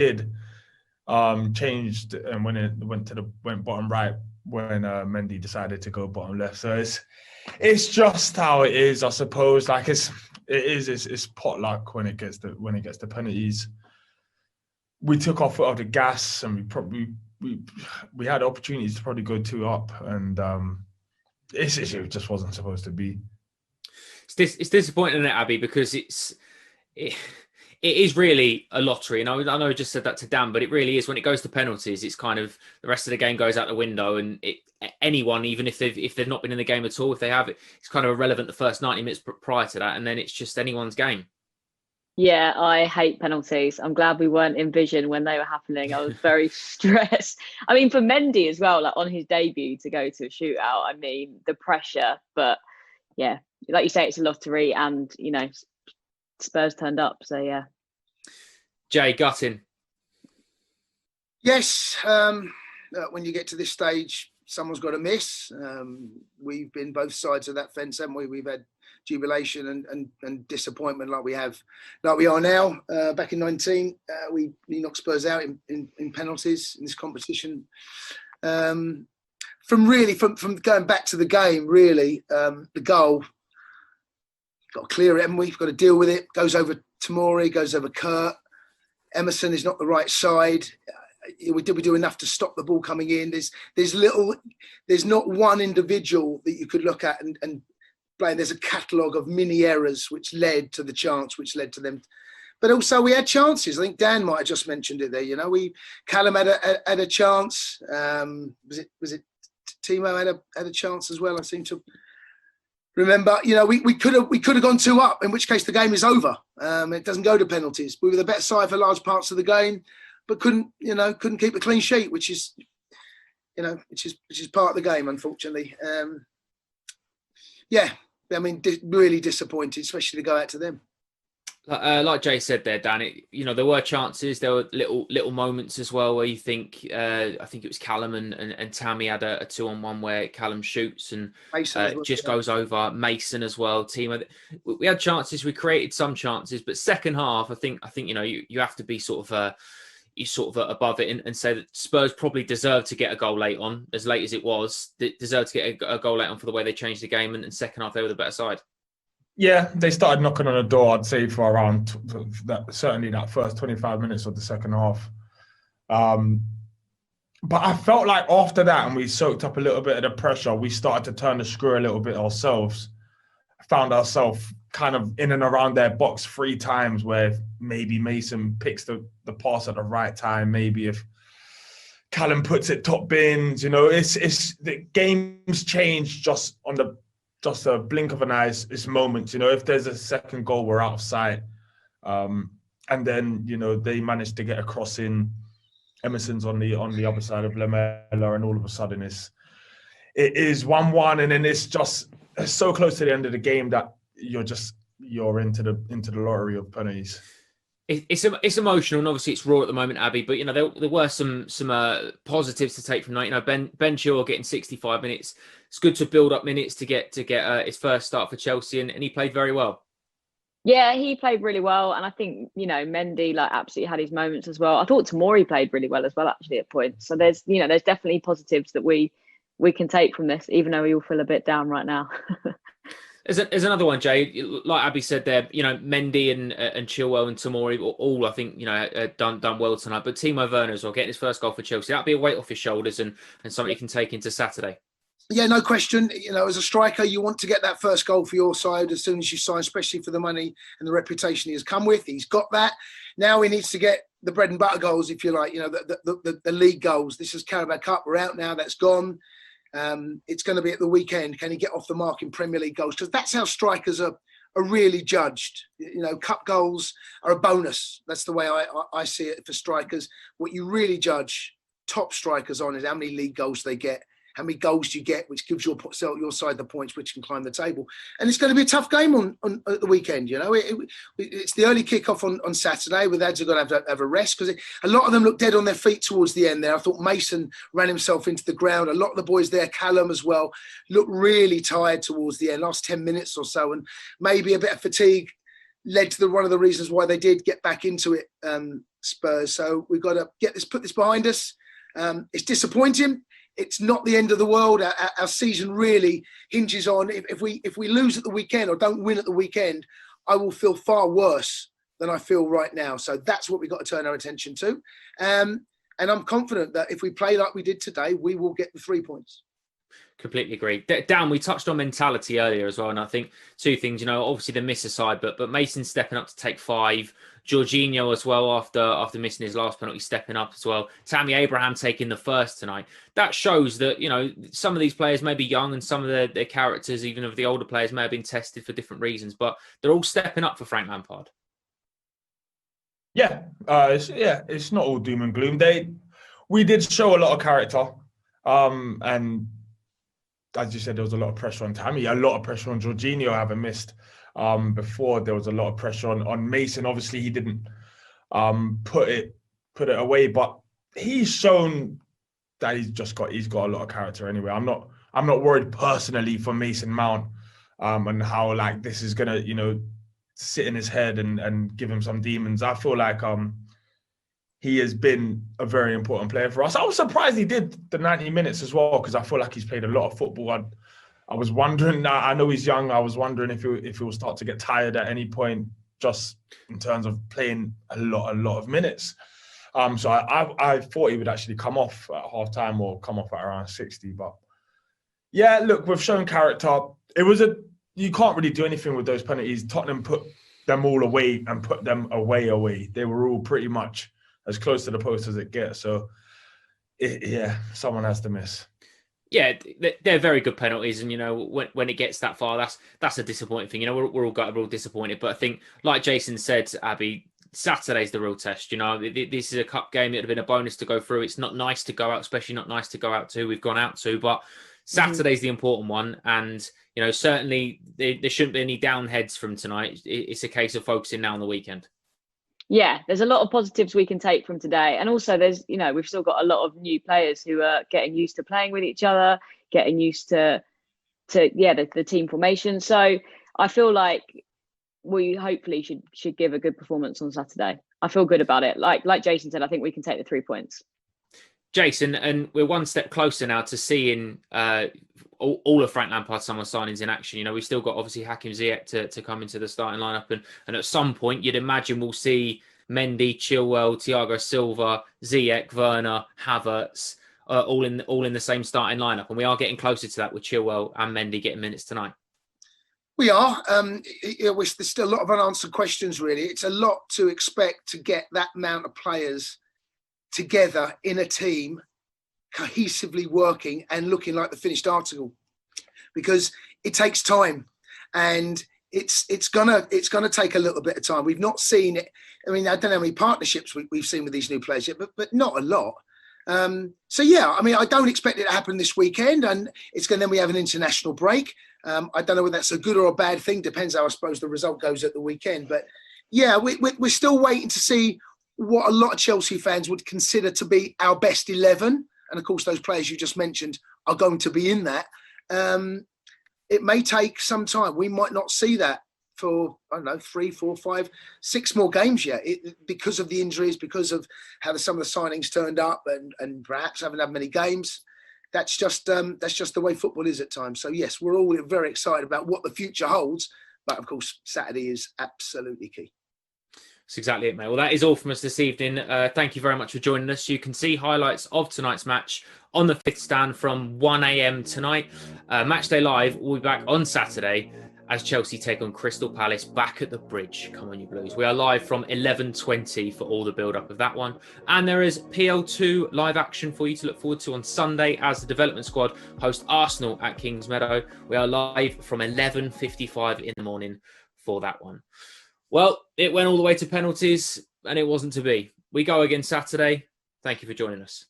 did changed, and when it went bottom right when Mendy decided to go bottom left. So it's just how it is, I suppose. Like it's pot luck when it gets to penalties. We took our foot off the gas, and we had opportunities to probably go 2 up, and it just wasn't supposed to be. It's disappointing, isn't it, Abby? Because it is really a lottery, and I know I just said that to Dan, but it really is. When it goes to penalties, it's kind of the rest of the game goes out the window, and anyone, even if they've not been in the game at all, if they have it, it's kind of irrelevant the first 90 minutes prior to that, and then it's just anyone's game. Yeah, I hate penalties. I'm glad we weren't in Vision when they were happening. I was very stressed. I mean, for Mendy as well, like on his debut to go to a shootout, I mean, the pressure. But yeah, like you say, it's a lottery, and, you know, Spurs turned up. So yeah. Jay, gutting. Yes. When you get to this stage, someone's got to miss. We've been both sides of that fence, haven't we? We've had jubilation and disappointment like we are now. Back in 19, we knocked Spurs out in penalties in this competition. From going back to the game, really, the goal, got to clear it, haven't we? We've got to deal with it. Goes over Tomori, goes over Kurt. Emerson is not the right side. We do enough to stop the ball coming in. There's not one individual that you could look at and blame. There's a catalogue of mini errors which led to the chance, which led to them. But also we had chances. I think Dan might have just mentioned it there. You know, Callum had a chance. Was it Timo had a chance as well? I seem to remember. You know, we could have gone 2 up, in which case the game is over. It doesn't go to penalties. We were the better side for large parts of the game, but couldn't keep a clean sheet, which is part of the game, unfortunately. Yeah, I mean, really disappointed, especially to go out to them. Like Jay said there, Dan, there were chances. There were little moments as well where you think, I think it was Callum and Tammy had a 2-on-1 where Callum shoots and goes over. Mason as well. Timo, we had chances. We created some chances, but second half, I think you have to be sort of above it and say that Spurs probably deserved to get a goal late on, as late as it was. They deserved to get a goal late on for the way they changed the game, and second half they were the better side. Yeah, they started knocking on the door, I'd say, for around certainly that first 25 minutes of the second half. But I felt like after that, and we soaked up a little bit of the pressure, we started to turn the screw a little bit ourselves. Found ourselves kind of in and around their box 3 times where maybe Mason picks the pass at the right time. Maybe if Callum puts it top bins, it's the game's changed just a blink of an eye. It's moments, if there's a second goal, we're out of sight. And then, they managed to get a cross in. Emerson's on the other side of Lamela, and all of a sudden it is 1-1, and then it's so close to the end of the game that you're into the lottery of penalties. It's emotional, and obviously it's raw at the moment, Abby. But there were some positives to take from that. Ben Chilwell getting 65 minutes. It's good to build up minutes to get his first start for Chelsea, and he played very well. Yeah, he played really well, and I think Mendy absolutely had his moments as well. I thought Tomori played really well as well, actually, at points. So there's definitely positives that we can take from this, even though we all feel a bit down right now. There's another one, Jay. Like Abby said there, Mendy and Chilwell and Tomori all, I think, done well tonight. But Timo Werner as well, getting his first goal for Chelsea, that'll be a weight off his shoulders and something you can take into Saturday. Yeah, no question. As a striker, you want to get that first goal for your side as soon as you sign, especially for the money and the reputation he has come with. He's got that. Now he needs to get the bread and butter goals, if you like, the league goals. This is Carabao Cup. We're out now. That's gone. It's going to be at the weekend. Can he get off the mark in Premier League goals? Because that's how strikers are really judged. Cup goals are a bonus. That's the way I see it for strikers. What you really judge top strikers on is how many league goals they get, how many goals you get, which gives your side the points, which can climb the table. And it's going to be a tough game on at the weekend. It's the early kickoff on Saturday. With Ads are going to have a rest because a lot of them look dead on their feet towards the end there. I thought Mason ran himself into the ground. A lot of the boys there, Callum as well, looked really tired towards the end, last 10 minutes or so, and maybe a bit of fatigue led to one of the reasons why they did get back into it, Spurs. So we've got to put this behind us. It's disappointing. It's not the end of the world. Our season really hinges on if we lose at the weekend or don't win at the weekend, I will feel far worse than I feel right now. So that's what we've got to turn our attention to. And I'm confident that if we play like we did today, we will get the 3 points. Completely agree. Dan, we touched on mentality earlier as well, and I think two things, obviously the miss aside, but Mason stepping up to take 5, Jorginho as well after missing his last penalty, stepping up as well, Tammy Abraham taking the first tonight. That shows that, some of these players may be young and some of their characters, even of the older players, may have been tested for different reasons, but they're all stepping up for Frank Lampard. Yeah, it's not all doom and gloom. We did show a lot of character, and as you said, there was a lot of pressure on Tammy, a lot of pressure on Jorginho having missed before. There was a lot of pressure on Mason. Obviously, he didn't put it away, but he's shown that he's got a lot of character anyway. I'm not worried personally for Mason Mount and how this is gonna sit in his head and give him some demons. I feel like he has been a very important player for us. I was surprised he did the 90 minutes as well, because I feel like he's played a lot of football. I was wondering, I know he's young, I was wondering if he will start to get tired at any point, just in terms of playing a lot of minutes. So I thought he would actually come off at half-time or come off at around 60. But yeah, look, we've shown character. You can't really do anything with those penalties. Tottenham put them all away and put them away. They were all pretty much as close to the post as it gets. So, someone has to miss. Yeah, they're very good penalties, and when it gets that far, that's a disappointing thing. We're all disappointed, but I think, like Jason said, Abby, Saturday's the real test. This is a cup game. It'd have been a bonus to go through. It's not nice to go out, especially not nice to go out to. We've gone out to, but Saturday's the important one, and certainly there shouldn't be any downheads from tonight. It's a case of focusing now on the weekend. Yeah, there's a lot of positives we can take from today. And also there's, we've still got a lot of new players who are getting used to playing with each other, getting used to the team formation. So I feel like we hopefully should give a good performance on Saturday. I feel good about it. Like Jason said, I think we can take the 3 points. Jason, and we're one step closer now to seeing all of Frank Lampard's summer signings in action. We've still got obviously Hakim Ziyech to come into the starting lineup, and at some point you'd imagine we'll see Mendy, Chilwell, Thiago Silva, Ziyech, Werner, Havertz all in the same starting lineup, and we are getting closer to that with Chilwell and Mendy getting minutes tonight. We are. There's still a lot of unanswered questions. Really, it's a lot to expect to get that amount of players together in a team, cohesively working and looking like the finished article, because it takes time, and it's gonna take a little bit of time. We've not seen it. I mean, I don't know how many partnerships we've seen with these new players yet, but not a lot. So yeah, I mean, I don't expect it to happen this weekend, and then we have an international break. I don't know whether that's a good or a bad thing. Depends how I suppose the result goes at the weekend. But yeah, we're still waiting to see what a lot of Chelsea fans would consider to be our best 11. And of course, those players you just mentioned are going to be in that. It may take some time. We might not see that for, 3, 4, 5, 6 more games yet, because of the injuries, because of how some of the signings turned up, and perhaps haven't had many games. That's just the way football is at times. So yes, we're all very excited about what the future holds. But of course, Saturday is absolutely key. That's exactly it, mate. Well, that is all from us this evening. Thank you very much for joining us. You can see highlights of tonight's match on the Fifth Stand from 1 a.m. tonight. Matchday Live will be back on Saturday as Chelsea take on Crystal Palace back at the Bridge. Come on, you Blues. We are live from 11:20 for all the build-up of that one. And there is PL2 live action for you to look forward to on Sunday as the development squad host Arsenal at Kingsmeadow. We are live from 11:55 in the morning for that one. Well, it went all the way to penalties, and it wasn't to be. We go again Saturday. Thank you for joining us.